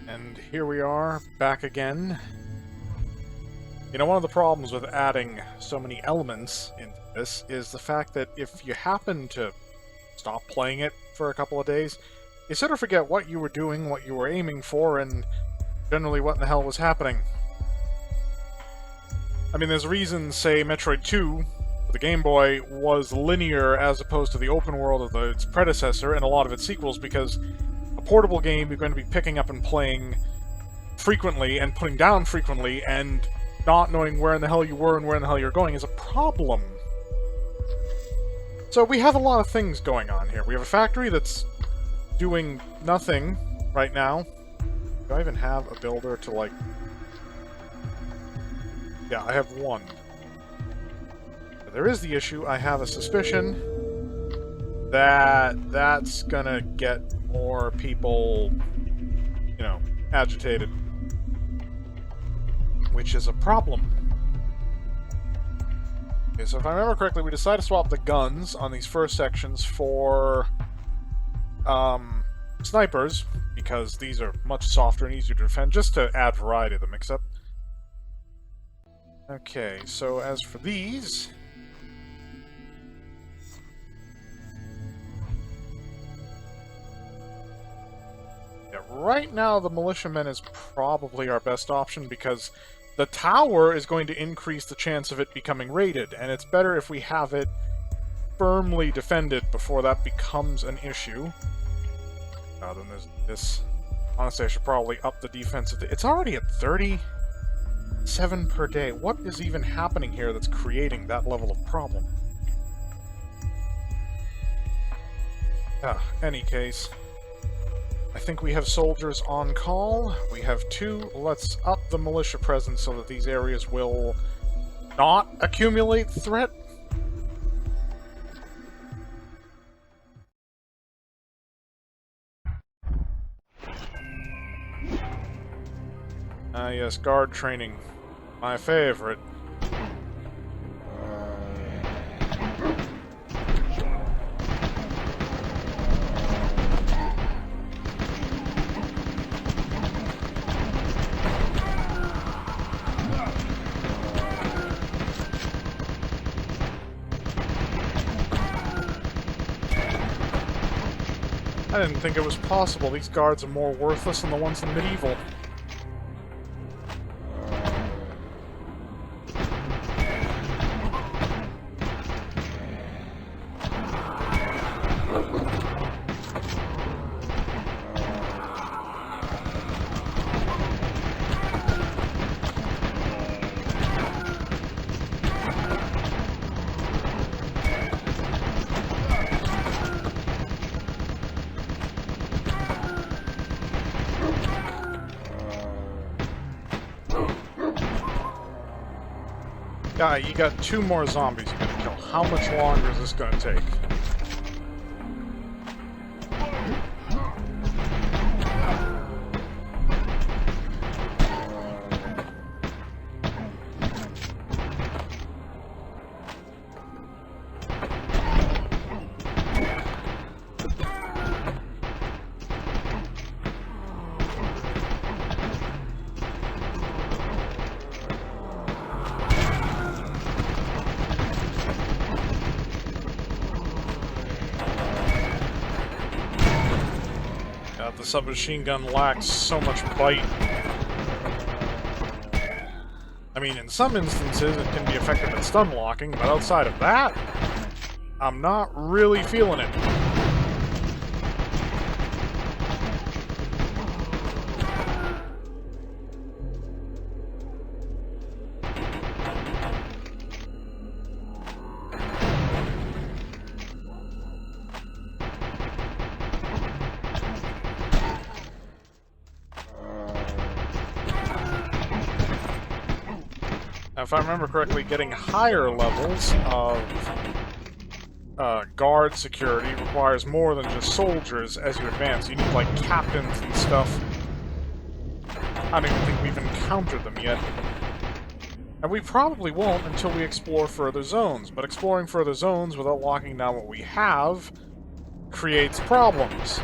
And here we are, back again. You know, one of the problems with adding so many elements into this is the fact that if you happen to stop playing it for a couple of days, you sort of forget what you were doing, what you were aiming for, and generally what in the hell was happening. I mean, there's reasons, say, Metroid 2, for the Game Boy, was linear as opposed to the open world of its predecessor and a lot of its sequels, because a portable game you're going to be picking up and playing frequently and putting down frequently, and not knowing where in the hell you were and where in the hell you're going is a problem. So we have a lot of things going on here. We have a factory that's doing nothing right now. Do I even have a builder to, like... Yeah, I have one. But there is the issue. I have a suspicion that that's gonna get more people, you know, agitated. Which is a problem. Okay, so if I remember correctly, we decided to swap the guns on these first sections for snipers, because these are much softer and easier to defend, just to add variety to the mix-up. Okay, so as for these... Yeah, right now the militiamen is probably our best option, because the tower is going to increase the chance of it becoming raided, and it's better if we have it firmly defended before that becomes an issue. Then there's this. Honestly, I should probably up the defensive... It's already at 37 per day. What is even happening here that's creating that level of problem? Any case... I think we have soldiers on call. We have 2. Let's up the militia presence so that these areas will not accumulate threat. Yes, guard training. My favorite. I didn't think it was possible. These guards are more worthless than the ones in Medieval. Yeah, you got 2 more zombies you gotta kill. How much longer is this gonna take? The submachine gun lacks so much bite. I mean, in some instances it can be effective at stun locking, but outside of that, I'm not really feeling it. If I remember correctly, getting higher levels of guard security requires more than just soldiers as you advance. You need, like, captains and stuff. I don't even think we've encountered them yet. And we probably won't until we explore further zones, but exploring further zones without locking down what we have creates problems.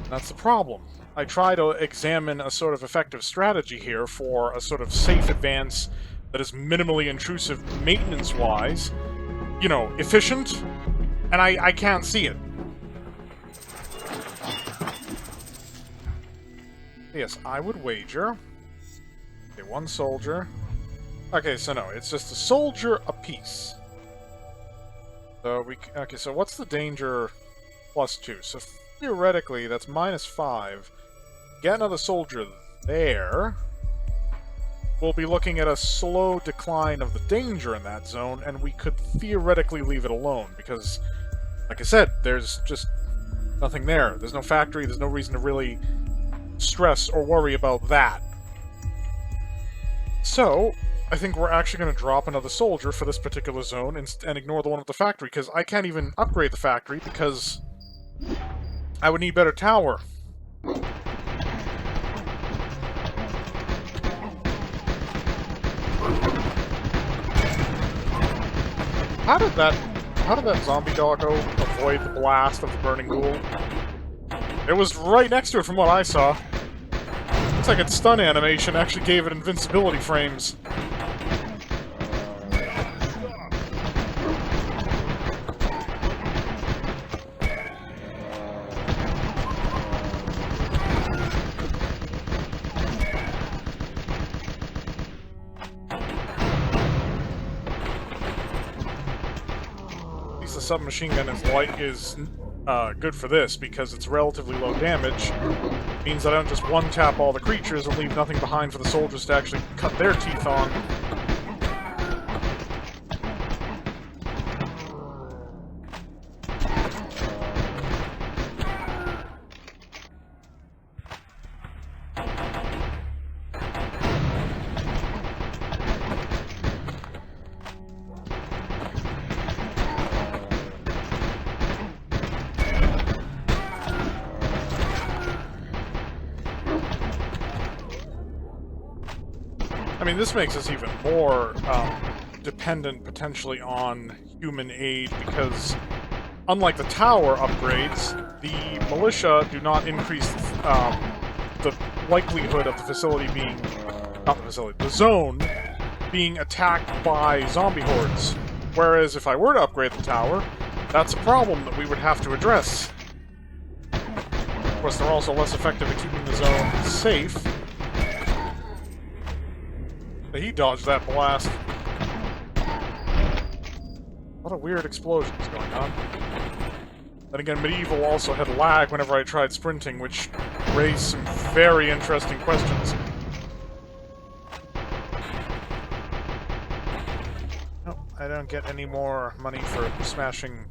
That's the problem. I try to examine a sort of effective strategy here for a sort of safe advance that is minimally intrusive maintenance-wise, you know, efficient, and I can't see it. Yes, I would wager. Okay, one soldier. Okay, so no, it's just a soldier apiece. So okay, so what's the danger +2? So theoretically, that's -5. Get another soldier there. We'll be looking at a slow decline of the danger in that zone, and we could theoretically leave it alone, because, like I said, there's just nothing there. There's no factory, there's no reason to really stress or worry about that. So, I think we're actually going to drop another soldier for this particular zone and ignore the one with the factory, because I can't even upgrade the factory, because I would need better tower. How did that zombie doggo avoid the blast of the burning ghoul? It was right next to it from what I saw. Looks like its stun animation actually gave it invincibility frames. The submachine gun is good for this because it's relatively low damage. Means I don't just one-tap all the creatures and leave nothing behind for the soldiers to actually cut their teeth on. I mean, this makes us even more dependent, potentially, on human aid, because unlike the tower upgrades, the militia do not increase the likelihood of the facility being... not the facility, the zone being attacked by zombie hordes. Whereas if I were to upgrade the tower, that's a problem that we would have to address. Of course, they're also less effective at keeping the zone safe. He dodged that blast. A lot of weird explosions going on. Then again, Medieval also had lag whenever I tried sprinting, which raised some very interesting questions. Nope, I don't get any more money for smashing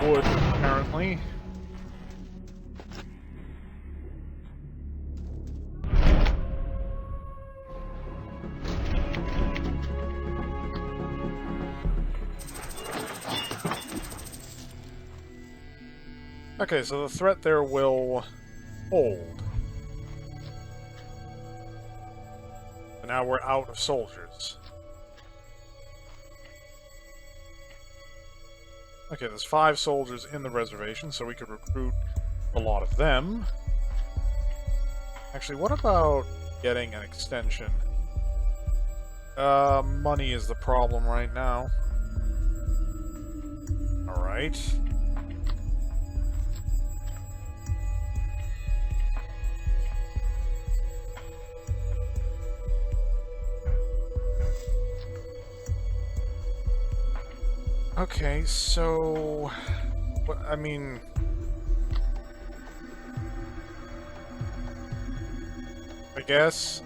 wood, apparently. Okay, so the threat there will hold. And now we're out of soldiers. Okay, there's 5 soldiers in the reservation, so we could recruit a lot of them. Actually, what about getting an extension? Money is the problem right now. Alright. Okay, so... I mean... I guess...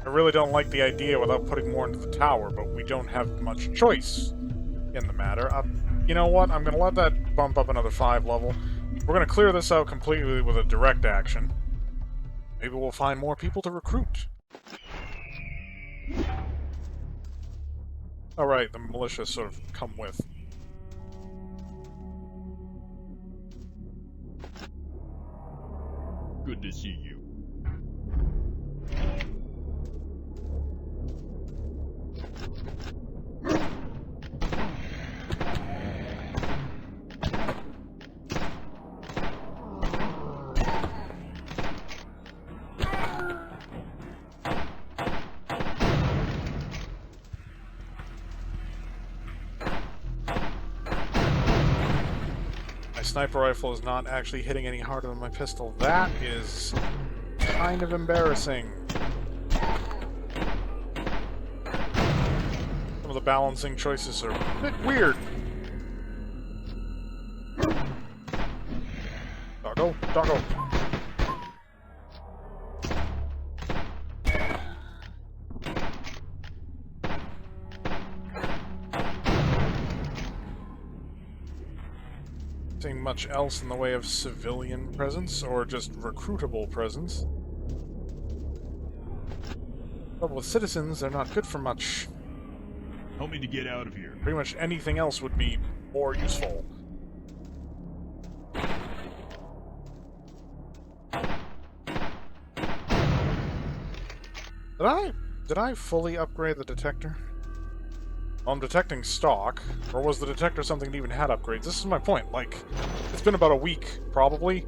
I really don't like the idea without putting more into the tower, but we don't have much choice in the matter. You know what? I'm gonna let that bump up another 5 level. We're gonna clear this out completely with a direct action. Maybe we'll find more people to recruit. Alright, the militia sort of come with. Good to see you. sniper rifle is not actually hitting any harder than my pistol. That is kind of embarrassing. Some of the balancing choices are a bit weird. Doggo, doggo. Seeing much else in the way of civilian presence, or just recruitable presence. But with citizens, they're not good for much. Help me to get out of here. Pretty much anything else would be more useful. Did I fully upgrade the detector? I'm detecting stock, or was the detector something that even had upgrades? This is my point. Like, it's been about a week, probably.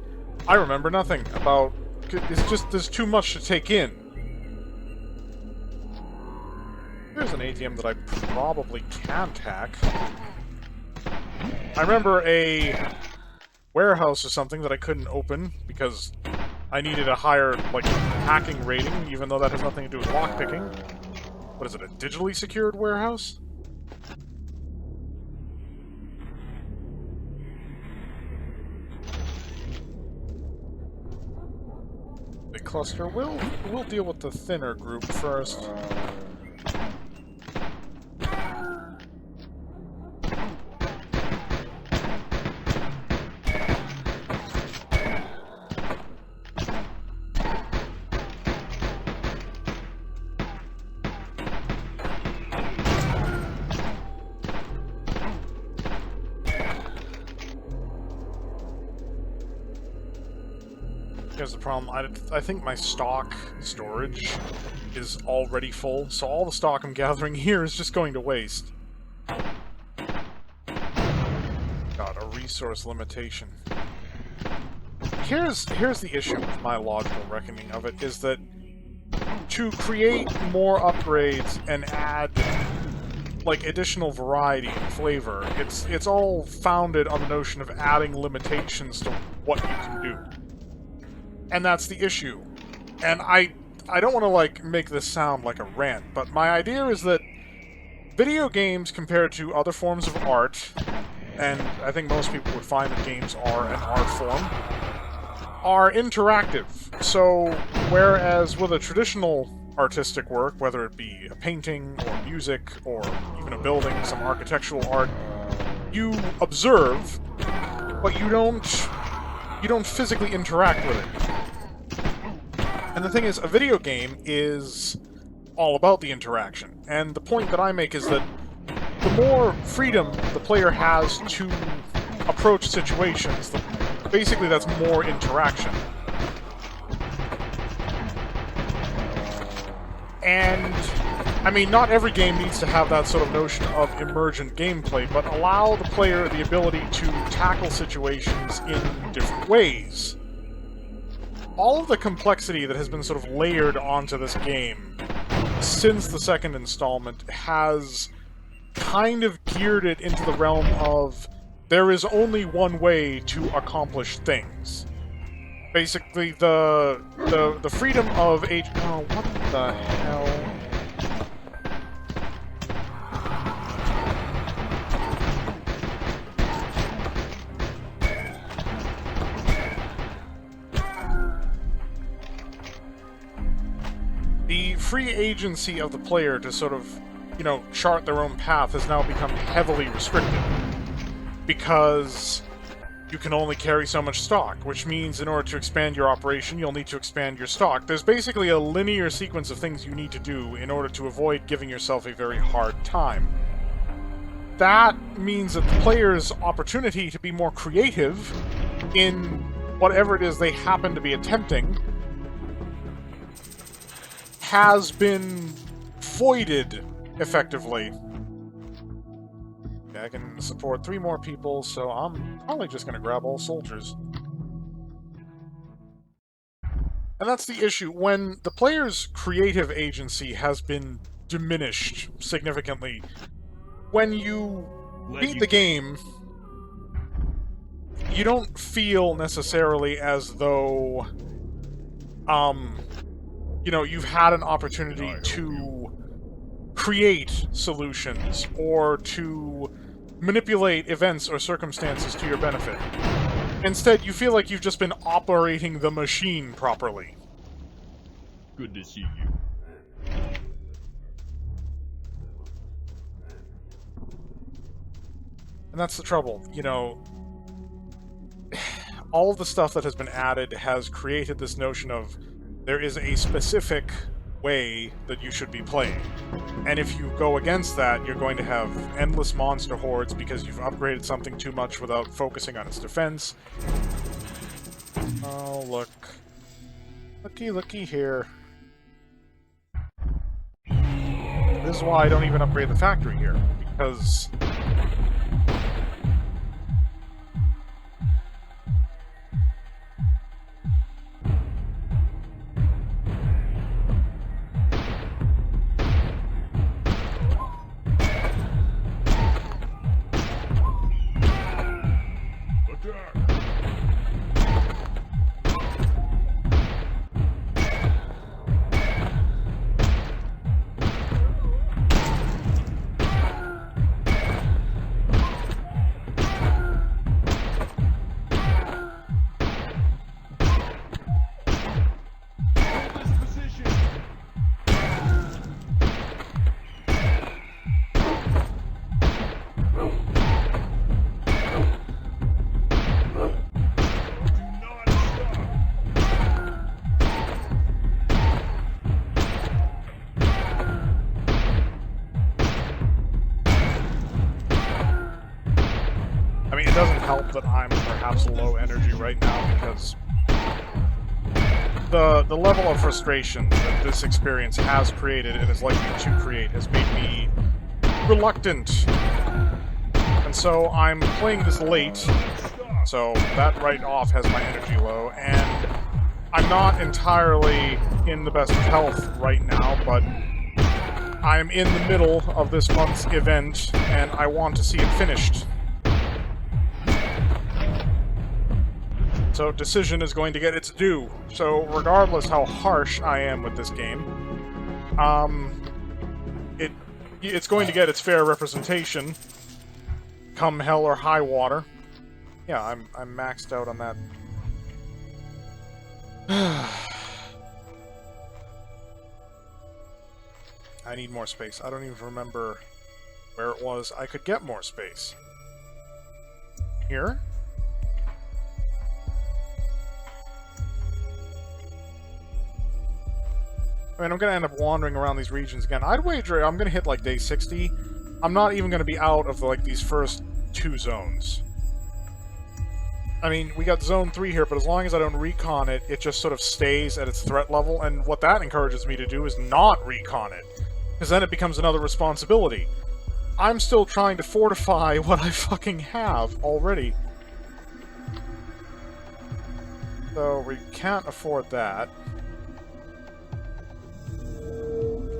I remember nothing about... It's just, there's too much to take in. There's an ATM that I probably can hack. I remember a warehouse or something that I couldn't open because I needed a higher, like, hacking rating, even though that has nothing to do with lockpicking. What is it, a digitally secured warehouse? Big cluster. We'll deal with the thinner group first. Here's the problem. I think my stock storage is already full, so all the stock I'm gathering here is just going to waste. God, a resource limitation. Here's the issue with my logical reckoning of it, is that to create more upgrades and add, like, additional variety and flavor, it's all founded on the notion of adding limitations to what you can do. And that's the issue. And I don't want to, like, make this sound like a rant, but my idea is that video games compared to other forms of art, and I think most people would find that games are an art form, are interactive. So, whereas with a traditional artistic work, whether it be a painting, or music, or even a building, some architectural art, you observe, but you don't physically interact with it. And the thing is, a video game is all about the interaction. And the point that I make is that the more freedom the player has to approach situations, basically that's more interaction. And, I mean, not every game needs to have that sort of notion of emergent gameplay, but allow the player the ability to tackle situations in different ways. All of the complexity that has been sort of layered onto this game since the second installment has kind of geared it into the realm of there is only one way to accomplish things. Basically, the freedom of age... Oh, what the hell? The free agency of the player to sort of, you know, chart their own path has now become heavily restricted. Because you can only carry so much stock, which means in order to expand your operation, you'll need to expand your stock. There's basically a linear sequence of things you need to do in order to avoid giving yourself a very hard time. That means that the player's opportunity to be more creative in whatever it is they happen to be attempting has been voided, effectively. Okay, I can support 3 more people, so I'm probably just going to grab all soldiers. And that's the issue. When the player's creative agency has been diminished significantly, when you beat the game, you don't feel necessarily as though, you know, you've had an opportunity to create solutions or to manipulate events or circumstances to your benefit. Instead, you feel like you've just been operating the machine properly. Good to see you. And that's the trouble, you know, all of the stuff that has been added has created this notion of there is a specific way that you should be playing. And if you go against that, you're going to have endless monster hordes because you've upgraded something too much without focusing on its defense. Oh, look. Looky here. This is why I don't even upgrade the factory here, because it doesn't help that I'm perhaps low energy right now because the level of frustration that this experience has created and is likely to create has made me reluctant. And so I'm playing this late, so that right off has my energy low, and I'm not entirely in the best of health right now, but I'm in the middle of this month's event, and I want to see it finished. So Decision is going to get its due. So regardless how harsh I am with this game, it's going to get its fair representation, come hell or high water. Yeah, I'm maxed out on that. I need more space. I don't even remember where it was I could get more space. Here? I mean, I'm going to end up wandering around these regions again. I'd wager I'm going to hit, like, day 60. I'm not even going to be out of, like, these first 2 zones. I mean, we got Zone 3 here, but as long as I don't recon it, it just sort of stays at its threat level, and what that encourages me to do is not recon it, because then it becomes another responsibility. I'm still trying to fortify what I fucking have already. So, we can't afford that.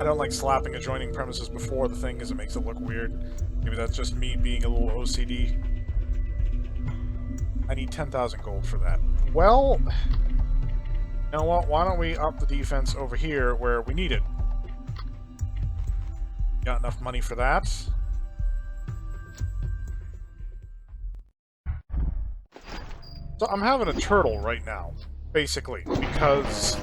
I don't like slapping adjoining premises before the thing because it makes it look weird. Maybe that's just me being a little OCD. I need 10,000 gold for that. Well, you know what? Why don't we up the defense over here where we need it? Got enough money for that. So I'm having a turtle right now, basically, because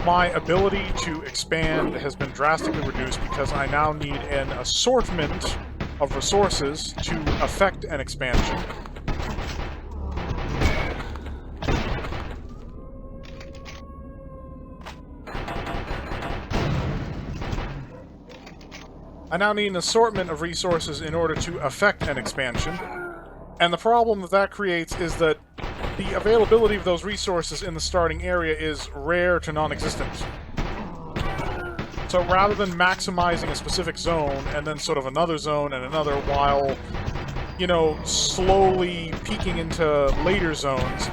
my ability to expand has been drastically reduced because I now need an assortment of resources to affect an expansion. I now need an assortment of resources in order to affect an expansion. And the problem that creates is that the availability of those resources in the starting area is rare to non-existent. So rather than maximizing a specific zone, and then sort of another zone and another while, you know, slowly peeking into later zones,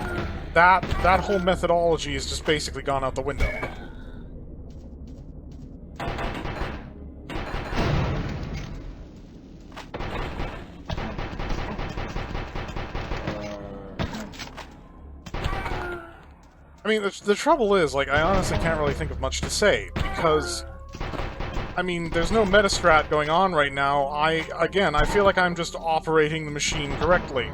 that whole methodology has just basically gone out the window. I mean, the trouble is, like, I honestly can't really think of much to say, because, I mean, there's no metastrat going on right now. Again, I feel like I'm just operating the machine correctly.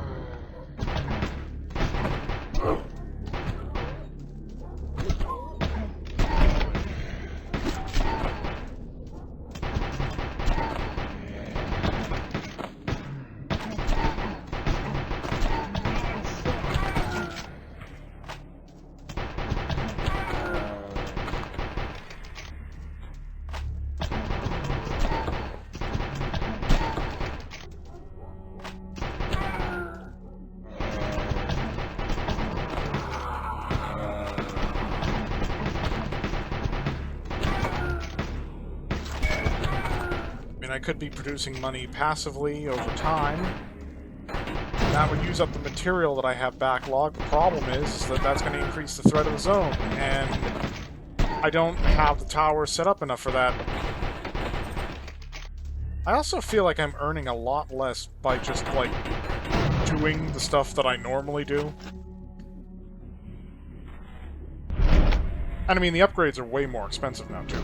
I could be producing money passively over time. That would use up the material that I have backlogged. The problem is that that's going to increase the threat of the zone, and I don't have the tower set up enough for that. I also feel like I'm earning a lot less by just, like, doing the stuff that I normally do. And I mean, the upgrades are way more expensive now, too.